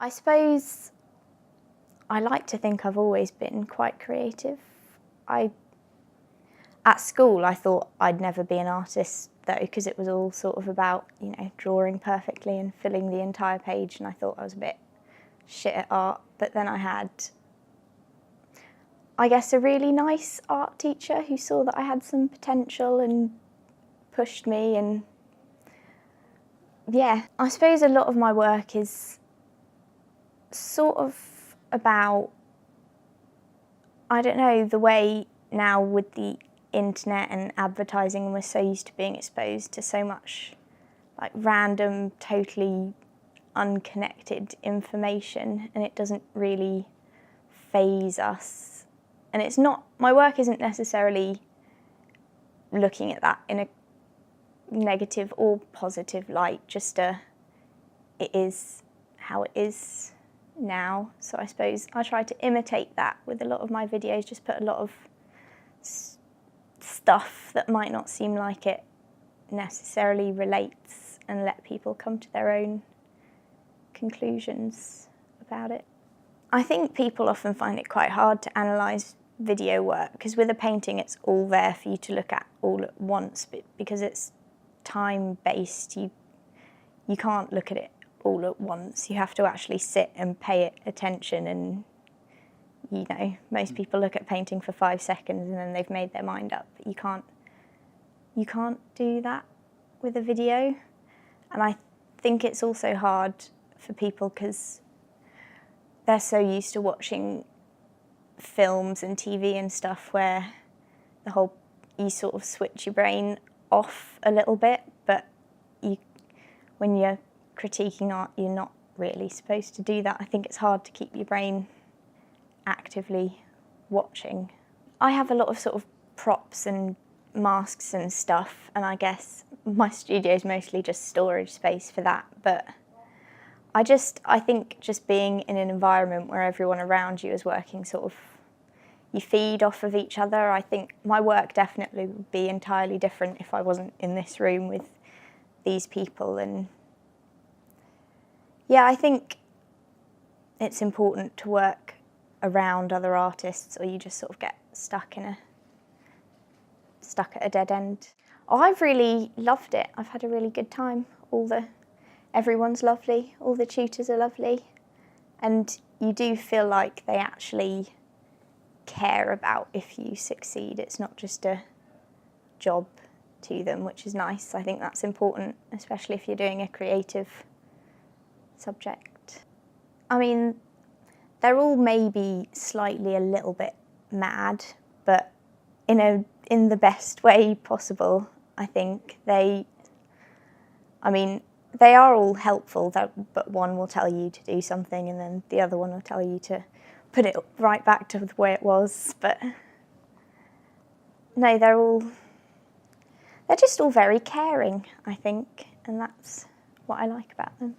I suppose I like to think I've always been quite creative. At school I thought I'd never be an artist though, because it was all sort of about, you know, drawing perfectly and filling the entire page, and I thought I was a bit shit at art. But then I had, I guess, a really nice art teacher who saw that I had some potential and pushed me, and yeah, I suppose a lot of my work is sort of about, I don't know, the way now with the internet and advertising, we're so used to being exposed to so much like random, totally unconnected information, and it doesn't really faze us. And it's not, my work isn't necessarily looking at that in a negative or positive light, just it is how it is now. So I suppose I try to imitate that with a lot of my videos, just put a lot of stuff that might not seem like it necessarily relates, and let people come to their own conclusions about it. I think people often find it quite hard to analyse video work, because with a painting it's all there for you to look at all at once, but because it's time-based, you can't look at it all at once. You have to actually sit and pay it attention, and you know, most people look at painting for 5 seconds and then they've made their mind up. But you can't do that with a video. And I think it's also hard for people because they're so used to watching films and TV and stuff where you sort of switch your brain off a little bit, but when you're critiquing art, you're not really supposed to do that. I think it's hard to keep your brain actively watching. I have a lot of sort of props and masks and stuff, and I guess my studio is mostly just storage space for that, but I think just being in an environment where everyone around you is working, sort of, you feed off of each other. I think my work definitely would be entirely different if I wasn't in this room with these people. And yeah, I think it's important to work around other artists, or you just sort of get stuck at a dead end. Oh, I've really loved it. I've had a really good time. Everyone's lovely, all the tutors are lovely, and you do feel like they actually care about if you succeed. It's not just a job to them, which is nice. I think that's important, especially if you're doing a creative subject. I mean, they're all maybe slightly a little bit mad, but in the best way possible, I think. They are all helpful, but one will tell you to do something and then the other one will tell you to put it right back to the way it was. But no, they're just all very caring, I think, and that's what I like about them.